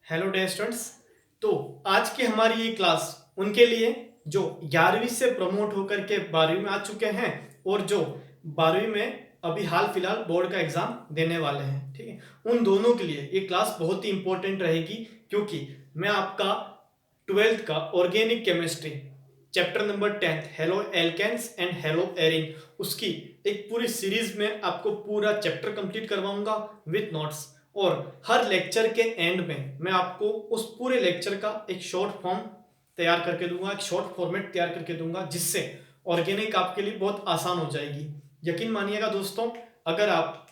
Hello dear students. तो आज की हमारी ये क्लास उनके लिए जो 11वीं से प्रमोट होकर के 12वीं में आ चुके हैं और जो 12वीं में अभी हाल फिलहाल बोर्ड का एग्जाम देने वाले हैं। ठीक है, उन दोनों के लिए ये क्लास बहुत ही इंपॉर्टेंट रहेगी क्योंकि मैं आपका 12th का organic chemistry chapter number 10 haloalkanes and haloarenes उसकी एक पूरी सीरीज में आपको पूरा चैप्टर कंप्लीट करवाऊंगा विथ नोट्स। और हर लेक्चर के एंड में मैं आपको उस पूरे लेक्चर का एक शॉर्ट फॉर्म तैयार करके दूंगा, एक शॉर्ट फॉर्मेट तैयार करके दूंगा जिससे ऑर्गेनिक आपके लिए बहुत आसान हो जाएगी। यकीन मानिएगा दोस्तों, अगर आप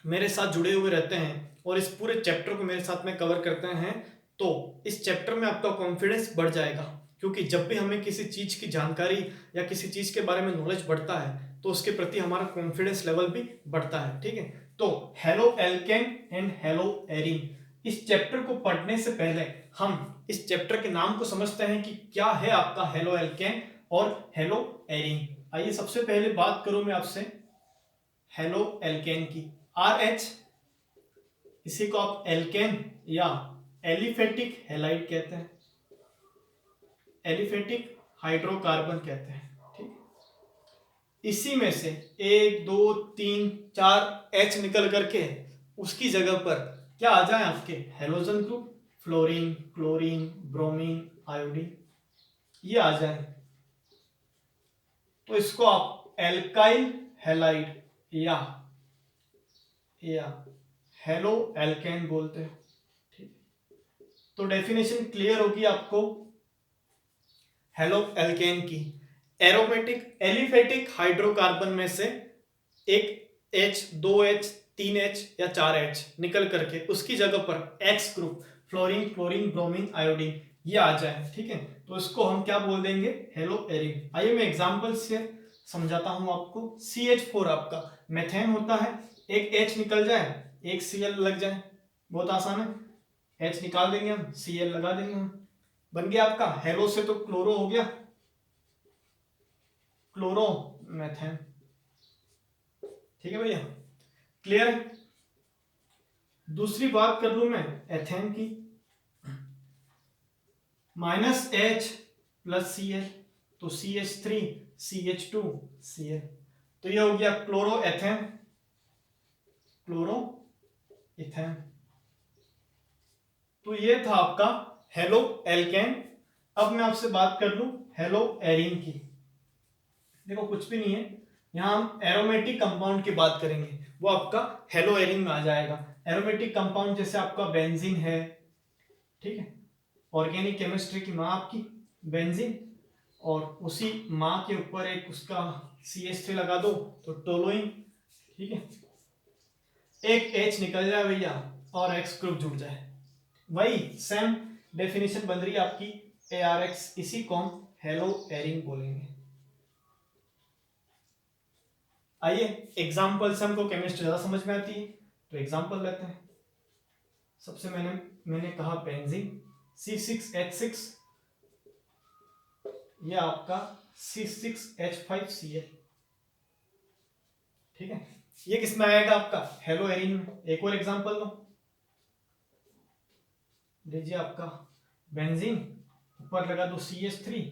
मेरे साथ जुड़े हुए रहते हैं और इस पूरे चैप्टर को मेरे साथ में कवर करते हैं तो इस चैप्टर में आपका कॉन्फिडेंस बढ़ जाएगा। क्योंकि जब भी हमें किसी चीज की जानकारी या किसी चीज के बारे में नॉलेज बढ़ता है तो उसके प्रति हमारा कॉन्फिडेंस लेवल भी बढ़ता है। ठीक है, तो halo alkane and hello arene इस चैप्टर को पढ़ने से पहले हम इस चैप्टर के नाम को समझते हैं कि क्या है आपका हेलो एल्केन और हेलो एरीन। आइए सबसे पहले बात करूं मैं आपसे हेलो एल्केन की। आर एच, इसी को आप एल्केन या एलिफेटिक हैलाइड कहते हैं, एलिफेटिक हाइड्रोकार्बन कहते हैं। ठीक, इसी में से 1 2 3 4 एच निकल करके उसकी जगह पर क्या आ जाए आपके halogen group, fluorine, chlorine, bromine, iodine, ये आ जाए तो इसको आप एल्काइल हैलाइड या हेलो एल्केन बोलते हैं। ठीक, तो डेफिनेशन क्लियर होगी आपको हेलो एल्केन की। एरोमेटिक एलिफेटिक हाइड्रोकार्बन में से एक H, 2H, 3H या 4H निकल करके उसकी जगह पर X group, fluorine, chlorine, bromine, iodine, ये आ जाए। ठीक है, तो इसको हम क्या बोल देंगे, हेलो एरिन। आइए मैं एग्जांपल से समझाता हूं आपको। CH4 आपका मेथेन होता है, एक H निकल जाए, एक Cl लग जाए, बहुत आसान है। H निकाल देंगे हम, Cl लगा देंगे हम, बन गया आपका हेलो से तो क्लोरो हो गया, क्लोरो मेथेन। ठीक है भैया, क्लियर। दूसरी बात कर लू मैं एथेन की, -H प्लस Cl, तो CH3 CH2 Cl, तो ये हो गया क्लोरो एथेन, क्लोरो इथेन। तो ये था आपका हेलो एल्केन। अब मैं आपसे बात कर लूं हेलो एरीन की। देखो कुछ भी नहीं है, यहां हम एरोमेटिक कंपाउंड की बात करेंगे, वो आपका हेलो एरीन में आ जाएगा। एरोमेटिक कंपाउंड जैसे आपका बेंजीन है, ठीक है, ऑर्गेनिक केमिस्ट्री की माँ आपकी बेंजीन, और उसी माँ के ऊपर एक उसका CH3 लगा दो तो टोलोइन। ठीक है, एक H निकल जाए भैया और X ग्रुप जुड़ जाए, वही सेम डेफिनेशन बन रही है आपकी ARX, इसी को हम हेलो एरिन बोलेंगे। आइए एग्जांपल से हमको केमिस्ट्री ज्यादा समझ में आती है तो एग्जांपल लेते हैं। सबसे मैंने कहा बेंजीन C6H6, यह आपका C6H5Cl। ठीक है, ये किस में आएगा आपका हेलो एरिन में। एक और एग्जांपल लो, लीजिए आपका बेंजीन, ऊपर लगा दो CH3,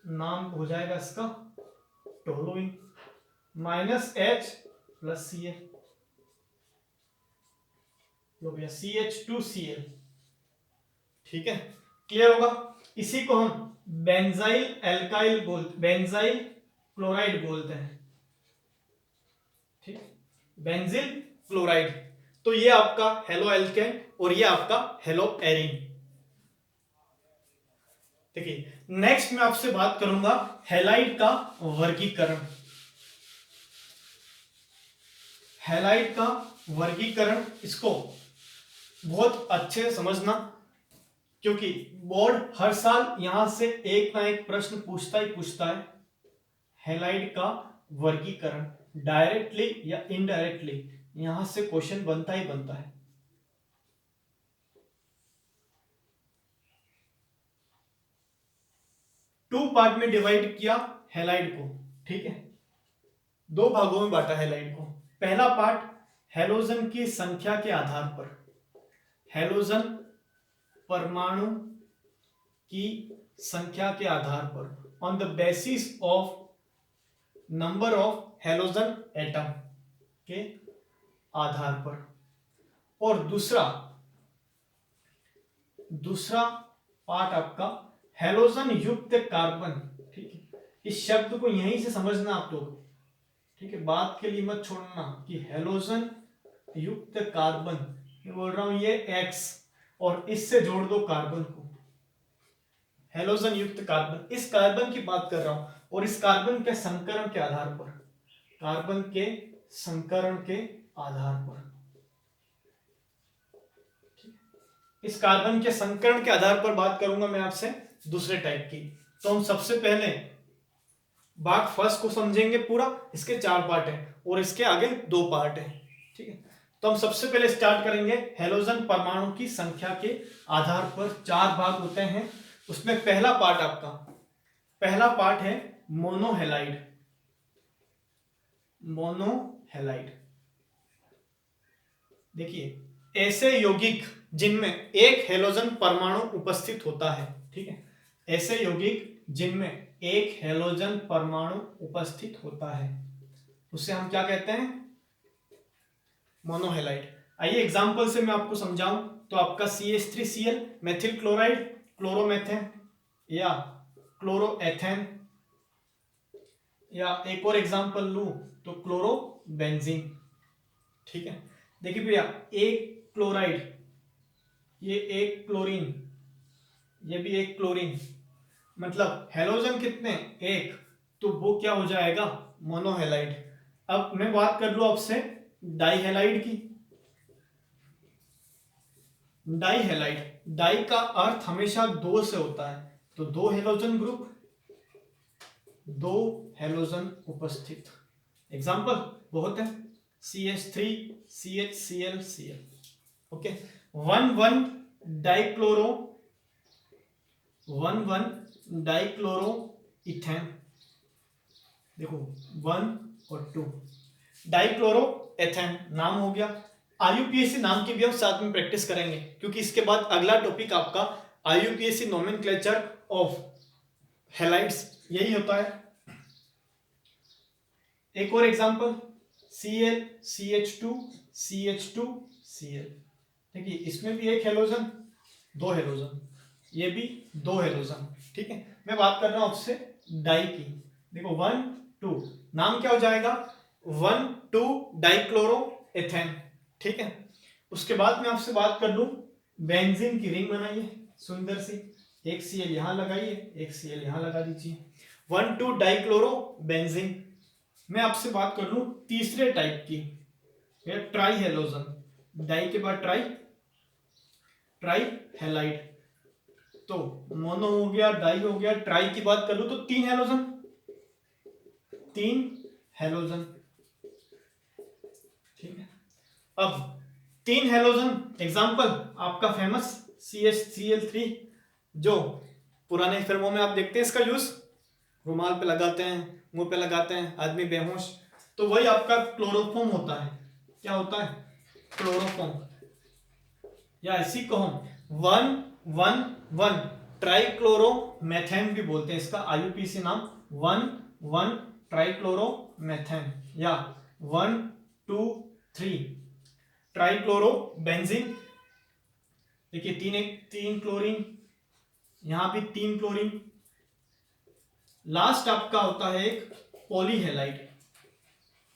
नाम हो जाएगा इसका टोलुइन, -H प्लस Cl, लो भैया CH2Cl। ठीक है, क्लियर होगा। इसी को हम बेंजाइल एल्काइल बेंजाइल क्लोराइड बोलते हैं। ठीक, बेंजिल क्लोराइड। तो ये आपका हेलो एल्केन और ये आपका हेलो एरिन। देखिए नेक्स्ट मैं आपसे बात करूंगा हैलाइड का वर्गीकरण। हैलाइड का वर्गीकरण, इसको बहुत अच्छे से समझना क्योंकि बोर्ड हर साल यहां से एक ना एक प्रश्न पूछता ही पूछता है। हैलाइड का वर्गीकरण डायरेक्टली या इनडायरेक्टली यहां से क्वेश्चन बनता ही बनता है। टू पार्ट में डिवाइड किया हैलाइड को। ठीक है, दो भागों में बांटा हैलाइड को। पहला पार्ट, हैलोजन की संख्या के आधार पर, हैलोजन परमाणु की संख्या के आधार पर, on the basis of number of halogen atom के आधार पर। और दूसरा पार्ट आपका हैलोजन युक्त कार्बन। ठीक है, इस शब्द को यहीं से समझना आप लोग, ठीक है, बात के लिए मत छोड़ना कि हैलोजन युक्त कार्बन, मैं बोल रहा हूं ये X और इससे जोड़ दो कार्बन को, हैलोजन युक्त कार्बन, इस कार्बन की बात कर रहा हूं। और इस कार्बन के संकरण के आधार पर, कार्बन के संकरण के आधार पर, इस कार्बन के संकरण के आधार पर बात करूंगा मैं आपसे दूसरे टाइप की। तो हम सबसे पहले बात फर्स्ट को समझेंगे पूरा, इसके 4 पार्ट है और इसके आगे 2 पार्ट है। ठीक है, तो हम सबसे पहले स्टार्ट करेंगे हैलोजन परमाणु की संख्या के आधार पर 4 भाग होते हैं। उसमें पहला पार्ट है मोनोहेलाइड। देखिए, ऐसे यौगिक जिनमें एक हैलोजन परमाणु उपस्थित होता है। ठीक है, ऐसे यौगिक जिनमें एक हैलोजन परमाणु उपस्थित होता है उसे हम क्या कहते हैं? मोनोहेलाइड। आइए एग्जांपल से मैं आपको समझाऊं तो आपका CH3Cl मेथिल क्लोराइड, क्लोरोमेथेन या क्लोरोएथेन, या एक और एग्जांपल लूं तो क्लोरोबेंजीन। ठीक है, देखिए भैया, एक क्लोराइड, ये एक क्लोरीन, ये भी एक क्लोरीन, मतलब हैलोजन कितने? एक, तो वो क्या हो जाएगा? मोनोहेलाइड। अब मैं बात कर लूं आपसे डाइहेलाइड की। डाई का अर्थ हमेशा 2 से होता है, तो 2 हैलोजन ग्रुप, 2 हैलोजन उपस्थित। एग्जांपल बहुत है, CH3 CHCl Cl। Okay, 1,1 dichloro ethane. देखो 1 और 2 डाइक्लोरो एथेन नाम हो गया। IUPAC नाम की भी हम साथ में प्रैक्टिस करेंगे, क्योंकि इसके बाद अगला टॉपिक आपका IUPAC नोमेनक्लेचर ऑफ हैलाइड्स यही होता है। एक और example Cl CH2 CH2 Cl। देखिए, इसमें भी एक हैलोजन, 2 हैलोजन, ये भी 2 हैलोजन। ठीक है, मैं बात कर रहा हूं आपसे डाई की। देखो 1 2, नाम क्या हो जाएगा? 1 2 डाइक्लोरो एथेन। ठीक है, उसके बाद मैं आपसे बात कर लूं बेंजीन की रिंग बनाइए सुंदर सी, एक Cl यहां लगाइए, एक Cl यहां लगा दीजिए, 1 2 डाइक्लोरो बेंजीन। मैं आपसे बात कर लूं तीसरे टाइप की, ट्राई हैलोजन। डाई के बाद ट्राई हैलाइड। तो मोनो हो गया, डाई हो गया, ट्राई की बात कर लूं तो 3 हैलोजन। ठीक है, अब 3 हैलोजन, एग्जांपल आपका फेमस CHCl3, जो पुराने फिल्मों में आप देखते हैं इसका यूज, रुमाल पे लगाते हैं, मुंह पे लगाते हैं, आदमी बेहोश, तो वही आपका क्लोरोफॉर्म होता है। क्या होता है? क्लोरोफॉर्म, या इसी को हम 1,1,1 ट्राइक्लोरोमेथेन भी बोलते हैं। इसका IUPAC नाम 1,1 ट्राइक्लोरोमेथेन या 1,2,3 ट्राइक्लोरोबेंजीन। देखिए 3 क्लोरीन, यहां भी 3 क्लोरीन। लास्ट आपका होता है एक पॉलीहेलाइड।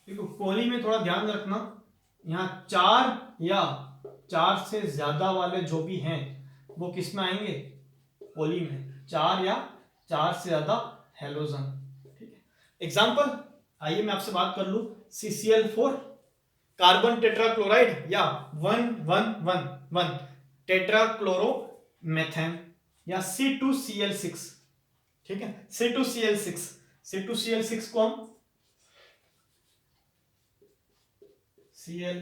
देखो पॉली में थोड़ा ध्यान रखना, यहां 4 या 4 से ज्यादा वाले जो भी हैं वो किस में आएंगे? पॉली में, 4 या 4 से ज्यादा हैलोजन। ठीक है, एग्जांपल आइए मैं आपसे बात कर लूं CCl4 कार्बन टेट्राक्लोराइड या 1,1,1,1 टेट्राक्लोरोमेथेन, या C2Cl6। ठीक है, C2Cl6 को हम Cl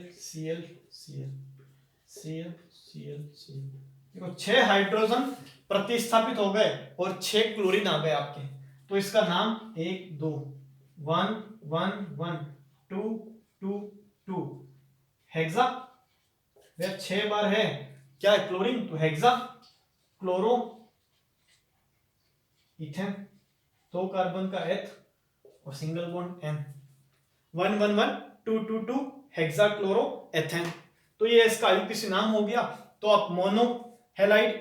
देखो 6 हाइड्रोजन प्रतिस्थापित हो गए और 6 क्लोरीन आ गए आपके, तो इसका नाम 1 2 1 1 1 2 2 2 हेक्सा। 6 बार है क्या है? क्लोरीन, तो हेक्सा। क्लोरो इथेन, 2 कार्बन का एथ और सिंगल बॉन्ड एन, 111 222 हेक्साक्लोरो एथेन। तो ये इसका आईयूपीएसी नाम हो गया। तो आप mono halide,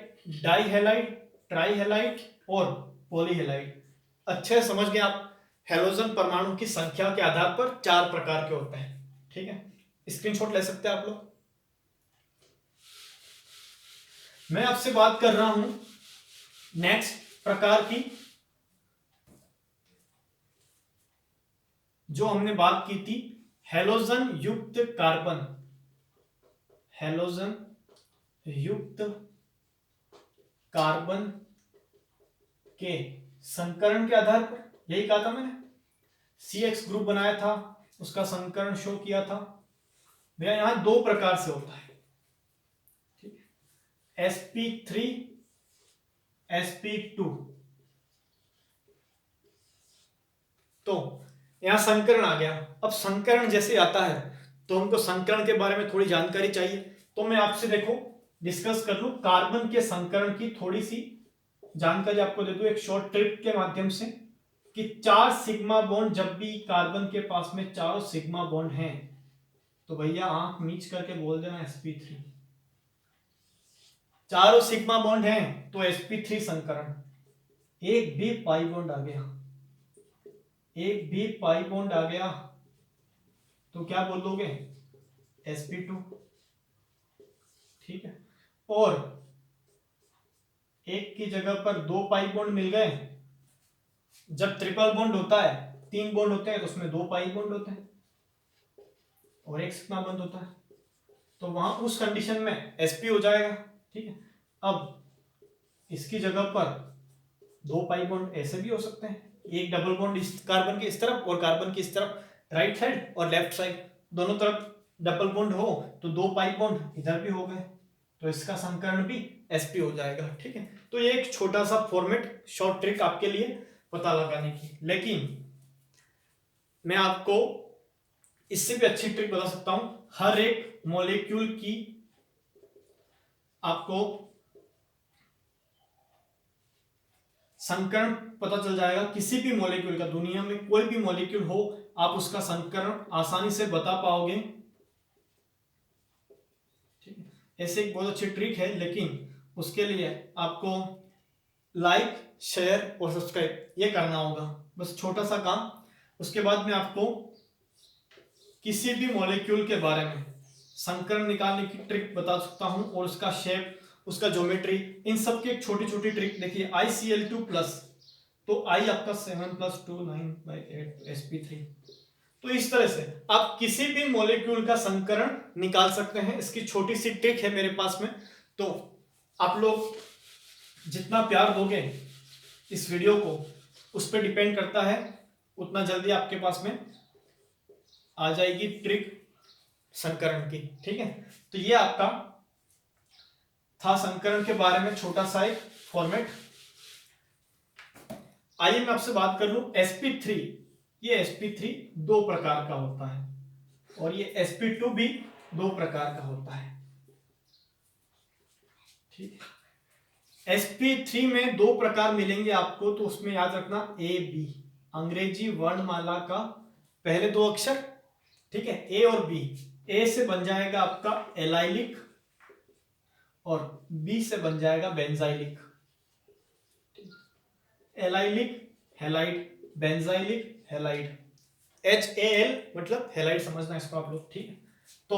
die halide, try halide और पॉली हेलाइड अच्छे समझ गए आप। हेलोजन परमाणु की संख्या के आधार पर 4 प्रकार के होते हैं। ठीक है, स्क्रीनशॉट ले सकते हैं आप लोग। मैं आपसे बात कर रहा हूं नेक्स्ट प्रकार की, जो हमने बात की थी हेलोजन युक्त कार्बन, हेलोजन युक्त कार्बन के संकरण के आधार पर, यही कहा था मैंने, CX ग्रुप बनाया था, उसका संकरण शो किया था। भैया यहां 2 प्रकार से होता है, ठीक है, sp3 sp2। तो यहां संकरण आ गया। अब संकरण जैसे आता है तो हमको संकरण के बारे में थोड़ी जानकारी चाहिए। तो मैं आपसे देखो डिस्कस कर लूं कार्बन के संकरण की थोड़ी सी जानकारी आपको दे दूं एक शॉर्ट ट्रिक के माध्यम से, कि 4 सिग्मा बॉन्ड, जब भी कार्बन के पास में चारों सिग्मा बॉन्ड हैं तो भैया आंख मीच करके बोल देना sp3। चारों सिग्मा बॉन्ड हैं तो sp3 संकरण। एक भी पाई बॉन्ड आ गया, एक भी पाई बॉन्ड आ गया तो क्या बोलोगे, sp2। ठीक है, और एक की जगह पर 2 पाई बॉन्ड मिल गए, जब ट्रिपल बॉन्ड होता है 3 बॉन्ड होते हैं तो उसमें 2 पाई बॉन्ड होते हैं और एक सिग्मा बॉन्ड होता है, तो वहां उस कंडीशन में sp हो जाएगा। ठीक है, अब इसकी जगह पर 2 पाई बॉन्ड ऐसे भी हो सकते हैं, एक डबल बॉन्ड इस कार्बन के इस तरफ और कार्बन की इस तरफ, राइट साइड और लेफ्ट साइड दोनों तरफ डबल बॉन्ड हो तो 2 पाई बॉन्ड इधर भी हो गए, तो इसका संकरण भी sp हो जाएगा। ठीक है, तो ये एक छोटा सा फॉर्मेट शॉर्ट ट्रिक आपके लिए पता लगाने की, लेकिन मैं आपको इससे भी अच्छी ट्रिक बता सकता हूं। हर एक मॉलिक्यूल की आपको संकरण पता चल जाएगा, किसी भी मॉलिक्यूल का, दुनिया में कोई भी मॉलिक्यूल हो आप उसका संकरण आसानी से बता पाओगे। ठीक है, ऐसे एक बहुत अच्छी ट्रिक है, लेकिन उसके लिए आपको लाइक, शेयर और सब्सक्राइब ये करना होगा, बस छोटा सा काम। उसके बाद में आपको किसी भी मॉलिक्यूल के बारे में संकरण निकालने की ट्रिक बता सकता हूं, और उसका शेप, उसका ज्योमेट्री, इन सब की एक छोटी छोटी ट्रिक। देखिए ICl2 प्लस, तो I आपका 7 + 2 9/8 sp3। तो इस तरह से आप किसी भी मॉलिक्यूल का संकरण निकाल सकते हैं। इसकी छोटी सी ट्रिक है मेरे पास में, तो आप लोग जितना प्यार दोगे इस वीडियो को उस पर डिपेंड करता है, उतना जल्दी आपके पास में आ जाएगी ट्रिक संकरण की। ठीक है, तो ये आपका था संकरण के बारे में छोटा सा एक फॉर्मेट। आइए मैं आपसे बात कर लूं sp3। ये sp3 2 प्रकार का होता है और ये sp2 भी 2 प्रकार का होता है। ठीक है, sp3 में 2 प्रकार मिलेंगे आपको, तो उसमें याद रखना A B, अंग्रेजी वर्णमाला का पहले 2 अक्षर। ठीक है, A और B। A से बन जाएगा आपका एलाइलिक और B से बन जाएगा benzylic. Allylic halide, benzylic halide, HAL मतलब हैलाइड समझना इसको आप लोग। ठीक है, तो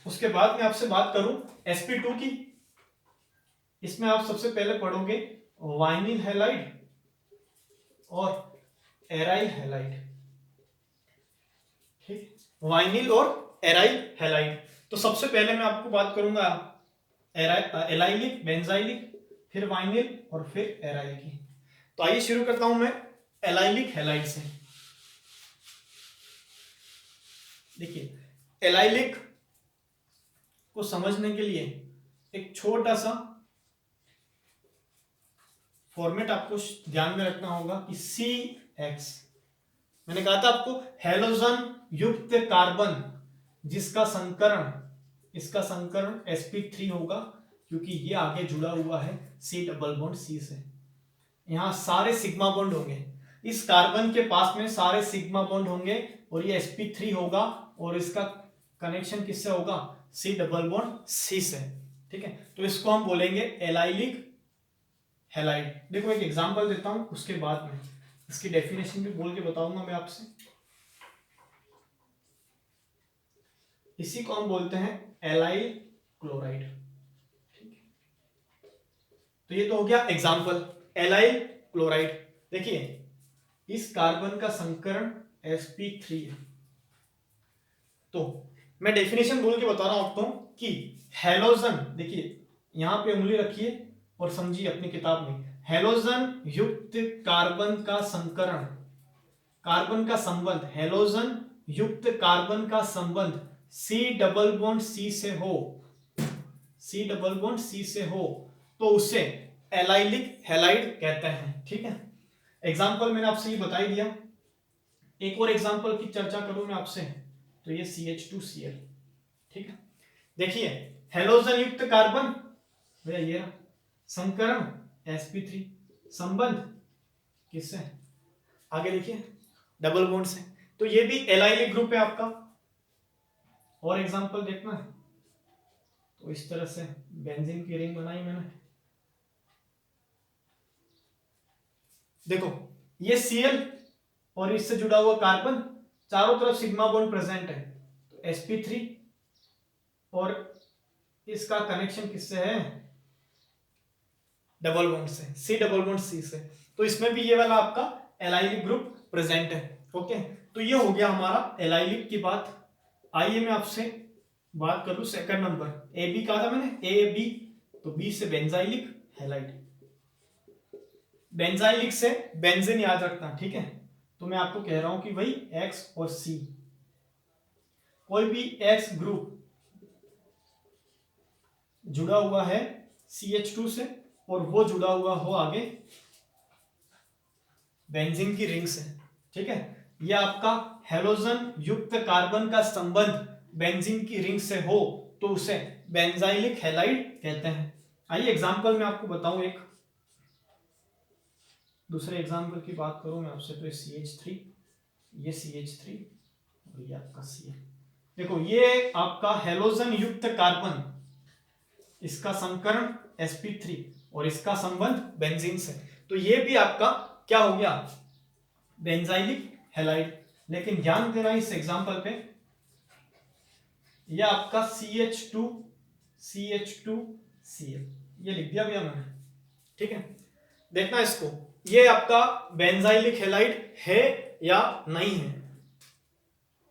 उसके बाद में आपसे बात करूं sp2 की, इसमें आप सबसे पहले पढ़ोगे वाइनिल हैलाइड और एराइल हैलाइड। ठीक, वाइनिल और एराइल हैलाइड। तो सबसे पहले मैं आपको बात करूंगा एलाइलिक, बेंजाइलिक, फिर वाइनिल और फिर एराइल की। तो आइए शुरू करता हूं मैं एलाइलिक हैलाइड से। देखिए एलाइलिक को समझने के लिए एक छोटा सा फॉर्मेट आपको ध्यान में रखना होगा कि CX, मैंने कहा था आपको हेलोजन युक्त कार्बन जिसका संकरण, इसका संकरण sp3 होगा, क्योंकि ये आगे जुड़ा हुआ है C डबल बॉन्ड C से। यहाँ सारे सिग्मा बॉन्ड होंगे, इस कार्बन के पास में सारे सिग्मा बॉन्ड होंगे और ये sp3 होगा और इसका कनेक्शन किससे होगा? C डबल बॉन्ड C से। ठीक है, तो इसको हम बोलेंगे एलाइलिक हैलाइड। देखो एक एग्जांपल देता हूं, उसके बाद में इसकी डेफिनेशन भी बोल के बताऊंगा मैं आपसे। इसी को हम बोलते हैं एलाइल क्लोराइड। ठीक है, तो ये तो हो गया एग्जांपल एलाइल क्लोराइड। देखिए इस कार्बन का संकरण sp3 है। तो मैं डेफिनेशन बोल के बता रहा हूं आपको कि हैलोजन, देखिए यहां पे उंगली रखिए और समझिए अपनी किताब में, हैलोजन युक्त कार्बन का संकरण, कार्बन का संबंध, हैलोजन युक्त कार्बन का संबंध C डबल बॉन्ड C से हो, C डबल बॉन्ड C से हो तो उसे एलाइलिक हैलाइड कहते हैं। ठीक है, एग्जांपल मैंने आपसे ये बता ही दिया। एक और एग्जांपल की चर्चा करूं मैं आपसे, तो ये CH2Cl। ठीक है, देखिए हैलोजन युक्त कार्बन भैया ये रहा, संकरण sp3, संबंध किससे? आगे देखिए डबल बॉन्ड से, तो ये भी एलाइलिक ग्रुप है आपका। और एग्जांपल देखना है तो इस तरह से बेंजीन की रिंग बनाई मैंने। देखो ये Cl और इससे जुड़ा हुआ कार्बन, चारों तरफ सिग्मा बॉन्ड प्रेजेंट है, तो sp3 और इसका कनेक्शन किससे है? डबल बॉन्ड से, C डबल बॉन्ड C से। तो इसमें भी ये वाला आपका एलाइलिक ग्रुप प्रेजेंट है। ओके, तो ये हो गया हमारा एलाइलिक की बात। आइए मैं आपसे बात करूं सेकंड नंबर, AB कहा था मैंने, AB, तो B से बेंजाइलिक हैलाइड। बेंजाइलिक से बेंजीन याद रखना। ठीक है, तो मैं आपको कह रहा हूं कि भाई X और C, कोई भी X ग्रुप जुड़ा हुआ है CH2 से और वो जुड़ा हुआ हो आगे बेंजीन की रिंग से। ठीक है, ये आपका हैलोजन युक्त कार्बन का संबंध बेंजीन की रिंग से हो तो उसे बेंजाइलिक हैलाइड कहते हैं। आइए एग्जांपल में आपको बताऊं, एक दूसरे एग्जांपल की बात करूं मैं आपसे, तो ये CH3, ये CH3 और ये आपका Cl। देखो ये आपका हैलोजन युक्त कार्बन, इसका संकरण sp3 और इसका संबंध बेंजीन से, तो ये भी आपका क्या हो गया? Benzylic halide. लेकिन ध्यान देना इस एग्जांपल पे, ये आपका CH2Cl ये लिख दिया भैया मैंने। ठीक है, देखना इसको, ये आपका बेंजाइलिक हैलाइड है या नहीं है?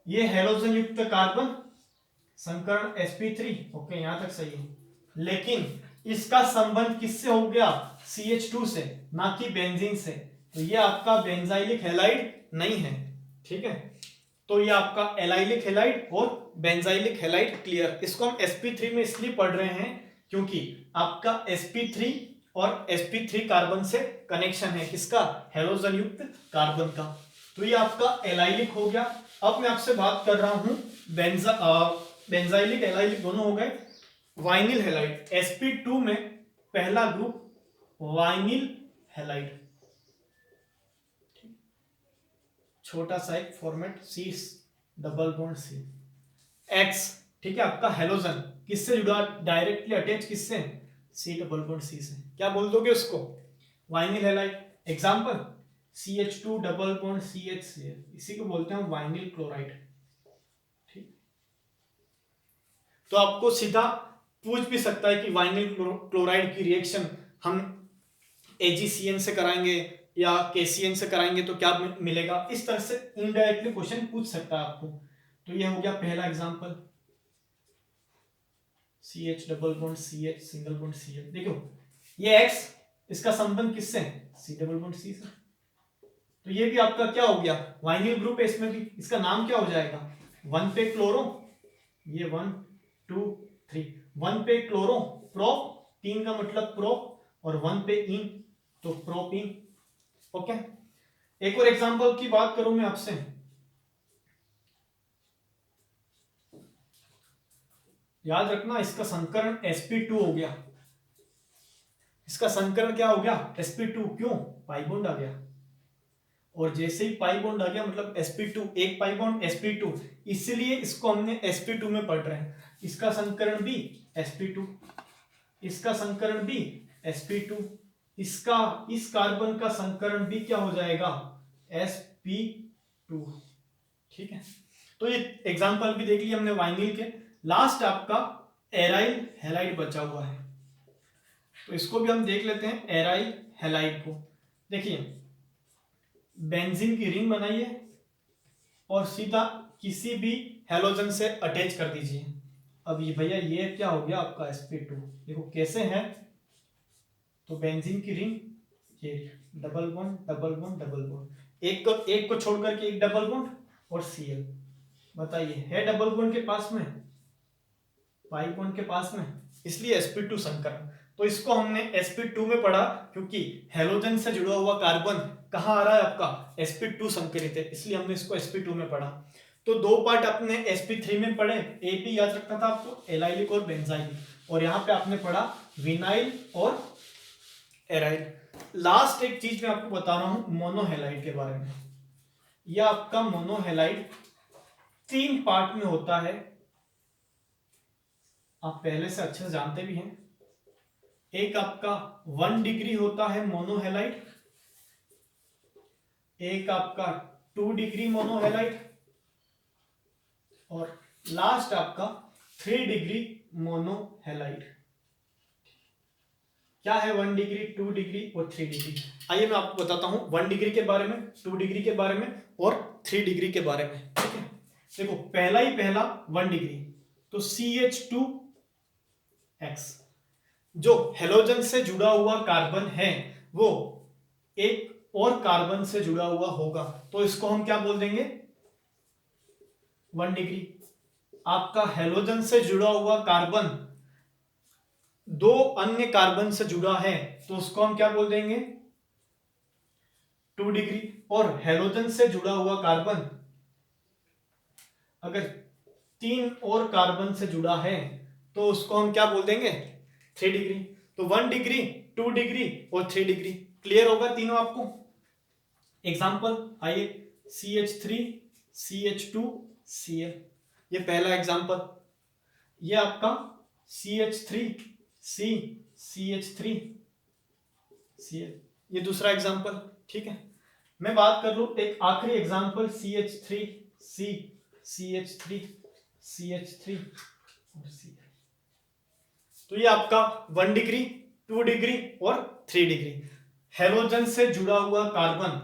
ये हैलोजन युक्त कार्बन, संकरण sp3, ओके यहां तक सही है, लेकिन इसका संबंध किससे हो गया? CH2 से, ना कि बेंजीन से, तो ये आपका बेंजाइलिक हैलाइड नहीं है। ठीक है, तो ये आपका एलाइलिक हैलाइड और बेंजाइलिक हैलाइड क्लियर। इसको हम sp3 में इसलिए पढ़ रहे हैं क्योंकि आपका sp3 और sp3 कार्बन से कनेक्शन है, किसका? हैलोजन युक्त कार्बन का। तो ये आपका एलाइलिक हो गया। अब मैं आपसे बात कर रहा हूं बेंजाइलिक एलाइलिक दोनों हो गए। वाइनिल हैलाइड, sp2 में पहला ग्रुप वाइनिल हैलाइड, छोटा सा एक format C double bond C, X। ठीक है, आपका हैलोजन किससे जुड़ा? डायरेक्टली अटैच किससे? C डबल बॉन्ड C से। क्या बोल दोगे उसको? Vinyl halide. Example CH2 double bond CH, इसी को बोलते हैं वाइनिल क्लोराइड। ठीक, तो आपको सीधा पूछ भी सकता है कि वाइनिल क्लोराइड की रिएक्शन हम AgCN से कराएंगे या KCN से कराएंगे तो क्या मिलेगा, इस तरह से इनडायरेक्टली क्वेश्चन पूछ सकता है आपको। तो ये हो गया पहला example, CH double bond CH single bond Cl। देखो ये X, इसका संबंध किससे? C डबल बॉन्ड C से, तो ये भी आपका क्या हो गया? वाइनिल ग्रुप है, इसमें भी इसका नाम क्या हो जाएगा? 1 पे क्लोरो, ये 1 2 3, 1 पे क्लोरो प्रोप, 3 का मतलब प्रोप और 1 पे इन तो प्रोपीन। ओके, एक और एग्जांपल की बात करूं मैं आपसे, याद रखना इसका संकरण sp2 हो गया, इसका संकरण क्या हो गया sp2, क्यों पाई बॉन्ड आ गया, और जैसे ही पाई बॉन्ड आ गया मतलब sp2 एक पाई बॉन्ड sp2, इसलिए इसको हमने sp2 में पढ़ रहे हैं। इसका संकरण भी sp2, इसका संकरण भी sp2, इसका इस कार्बन का संकरण भी क्या हो जाएगा sp2। ठीक है, तो ये एग्जांपल भी देख लिया हमने वाइनिल के। लास्ट आपका एराइल हैलाइड बचा हुआ है, तो इसको भी हम देख लेते हैं एराइल हैलाइड को। देखिए बेंजीन की रिंग बनाइए और सीधा किसी भी हैलोजन से अटैच कर दीजिए। अब ये भैया ये क्या हो गया आपका sp2, देखो कैसे है, तो बेंजीन की रिंग ये double bond double bond double bond, एक को छोड़ करके एक डबल बॉन्ड और Cl। बताइए है डबल बॉन्ड के पास में, पाई बॉन्ड के पास में, इसलिए sp2 संकरण। तो इसको हमने sp2 में पढ़ा क्योंकि हैलोजन से जुड़ा हुआ कार्बन कहाँ आ रहा है आपका sp2 संकरित है, इसलिए हमने इसको sp2 में पढ़ा। तो दो पार्ट अपने sp3 में पढ़े, AP याद रखना था आपको, एलाइलिक और बेंजाइलिक, और यहाँ पे आपने पढ़ा विनाइल और एराइल। लास्ट एक चीज मैं आपको बता रहा हूं मोनोहेलाइड के बारे में। यह आपका मोनोहेलाइड 3 पार्ट में होता है, आप पहले से अच्छे से जानते भी हैं। एक आपका 1 डिग्री होता है मोनोहेलाइड, एक आपका 2 डिग्री मोनोहेलाइड, और लास्ट आपका 3 डिग्री मोनोहेलाइड। क्या है 1 डिग्री, 2 डिग्री और 3 डिग्री? आइए मैं आपको बताता हूं 1 डिग्री के बारे में, 2 डिग्री के बारे में और 3 डिग्री के बारे में। ठीक है, देखो पहला 1 डिग्री, तो CH2X, जो हेलोजन से जुड़ा हुआ कार्बन है वो एक और कार्बन से जुड़ा हुआ होगा, तो इसको हम क्या बोल देंगे 1 डिग्री। आपका हेलोजन से जुड़ा हुआ कार्बन 2 अन्य कार्बन से जुड़ा है, तो उसको हम क्या बोल देंगे 2 डिग्री। और हेलोजन से जुड़ा हुआ कार्बन अगर 3 और कार्बन से जुड़ा है तो उसको हम क्या बोल देंगे 3 डिग्री। तो 1 डिग्री, 2 डिग्री और 3 डिग्री। क्लियर होगा तीनों आपको? एग्जाम्पल आइए, CH3 CH2 Cl, ये पहला एग्जाम्पल। ये आपका CH3 C CH3 Cl, ये दूसरा एग्जाम्पल। ठीक है, मैं बात कर लूं एक आखिरी example CH3 C CH3 CH3 और Cl। तो ये आपका 1 डिग्री, 2 डिग्री और 3 डिग्री। हेलोजन से जुड़ा हुआ कार्बन,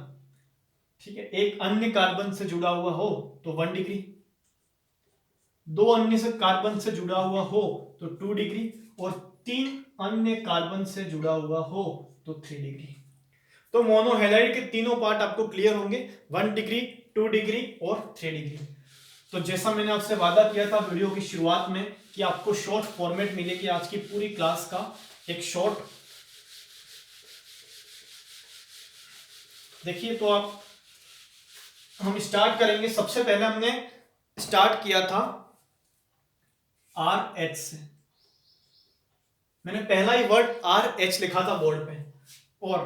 ठीक है, एक अन्य कार्बन से जुड़ा हुआ हो तो 1 डिग्री, 2 अन्य से कार्बन से जुड़ा हुआ हो तो 2 डिग्री, और 3 अन्य कार्बन से जुड़ा हुआ हो तो 3 डिग्री। तो मोनोहेलाइड के तीनों पार्ट आपको क्लियर होंगे, 1 डिग्री, 2 डिग्री और 3 डिग्री। तो जैसा मैंने आपसे वादा किया था वीडियो की शुरुआत में कि आपको शॉर्ट फॉर्मेट मिलेगी आज की पूरी क्लास का, एक शॉर्ट। देखिए तो आप हम स्टार्ट करेंगे। सबसे पहले हमने स्टार्ट किया था RH से। मैंने पहला ही वर्ड RH लिखा था बोर्ड पे, और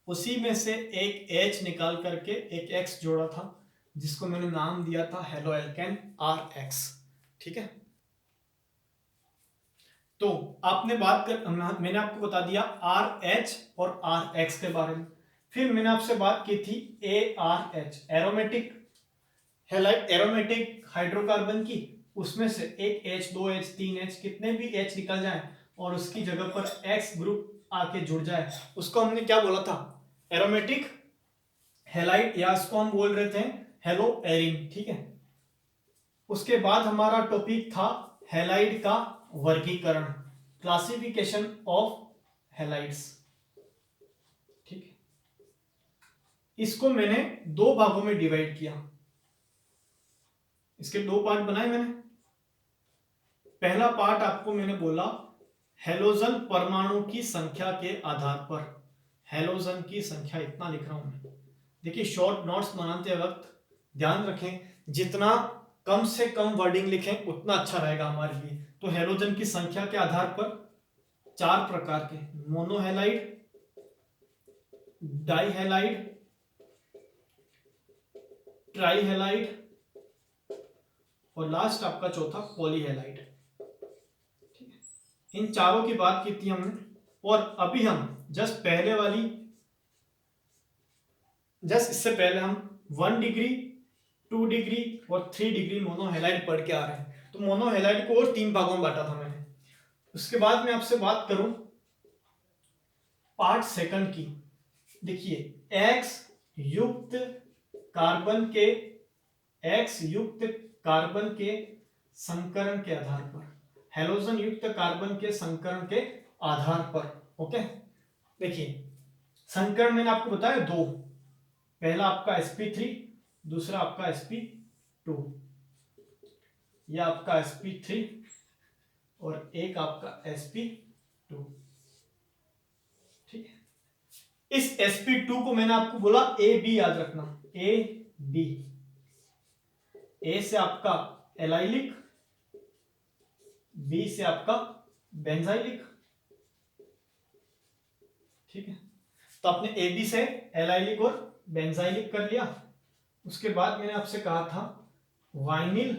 उसी में से एक H निकाल करके एक X जोड़ा था, जिसको मैंने नाम दिया था हेलो एल्केन RH। ठीक है, तो आपने बात कर, मैंने आपको बता दिया RH और RX के बारे में। फिर मैंने आपसे बात की थी ARH, aromatic halide, aromatic hydrocarbon की। उसमें से एक H, 2 H, 3 H, कितने भी H निकल जाए और उसकी जगह पर X ग्रुप आके जुड़ जाए, उसको हमने क्या बोला था एरोमेटिक हैलाइड, या उसको हम बोल रहे थे हेलो एरिन। ठीक है, उसके बाद हमारा टॉपिक था हैलाइड का वर्गीकरण, क्लासिफिकेशन ऑफ हैलाइड्स। ठीक है, इसको मैंने 2 भागों में डिवाइड किया, इसके 2 पार्ट बनाए मैंने। पहला पार्ट आपको मैंने बोला हेलोजन परमाणु की संख्या के आधार पर, हेलोजन की संख्या इतना लिख रहा हूं मैं। देखिए शॉर्ट नोट्स बनाते वक्त ध्यान रखें, जितना कम से कम वर्डिंग लिखें उतना अच्छा रहेगा हमारे लिए। तो हेलोजन की संख्या के आधार पर 4 प्रकार के, मोनोहेलाइड, डाइहेलाइड, ट्राइहेलाइड और लास्ट आपका चौथा पॉलीहेलाइड। ठीक है, इन चारों की बात की थी हमने। और अभी हम जस्ट इससे पहले हम 1 डिग्री, 2 डिग्री और 3 डिग्री मोनोहेलाइड पढ़ के आ रहे हैं। तो मोनोहेलाइड को और 3 भागों में बांटा था मैंने। उसके बाद मैं आपसे बात करूं पार्ट सेकंड की। देखिए, X युक्त कार्बन के संकरण के आधार पर, हेलोजन युक्त कार्बन के संकरण के आधार पर। ओके, देखिए संकरण मैंने आपको बताया 2, पहला आपका sp3, दूसरा आपका sp2, यह आपका sp3 और एक आपका sp2। ठीक है, इस sp2 को मैंने आपको बोला AB, याद रखना AB। A से आपका एलाइलिक, B से आपका बेंजाइलिक। ठीक है, तो आपने AB से एलाइलिक और बेंजाइलिक कर लिया। उसके बाद मैंने आपसे कहा था वाइनिल,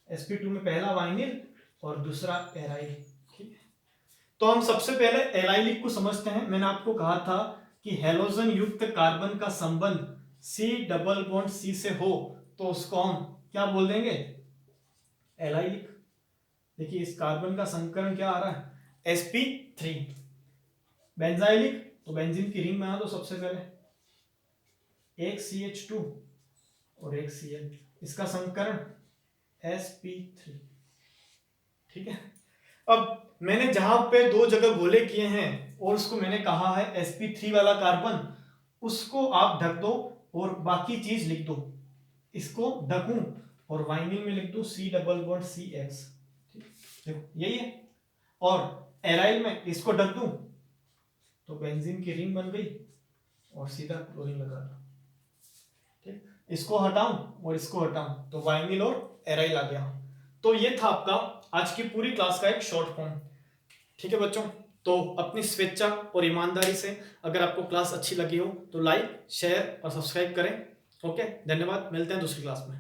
sp2 में पहला वाइनिल और दूसरा एराइल। ठीक है, तो हम सबसे पहले एलाइलिक को समझते हैं। मैंने आपको कहा था कि हेलोजन युक्त कार्बन का संबंध C से हो तो उसको हम क्या बोल देंगे, एलाइलिक। देखिए, इस कार्बन का संकरण क्या आ रहा है, sp3। बेंजाइलिक, तो बेंजीन की रिंग बना दो सबसे पहले, एक CH2 और एक Cl, इसका संकरण sp3। ठीक है, अब मैंने जहां पे 2 जगह गोले किए हैं और उसको मैंने कहा है sp3 वाला कार्बन, उसको आप ढक दो और बाकी चीज लिख दो। इसको ढकूं और वाइनिल में लिख दो C+CX। देखो यही है। और एराइल में इसको ढक दूं तो बेंजीन की रिंग बन गई और सीधा क्लोरीन लगा दो। ठीक, इसको हटाऊं और इसको हटाऊं तो वाइनिल और एराइल आ गया। तो ये था आपका आज की पूरी क्लास का एक शॉर्ट फॉर्म। ठीक है बच्चों, तो अपनी स्वेच्छा और ईमानदारी से अगर आपको क्लास अच्छी लगी हो तो लाइक, शेयर और सब्सक्राइब करें। ओके, धन्यवाद, मिलते हैं दूसरी क्लास में।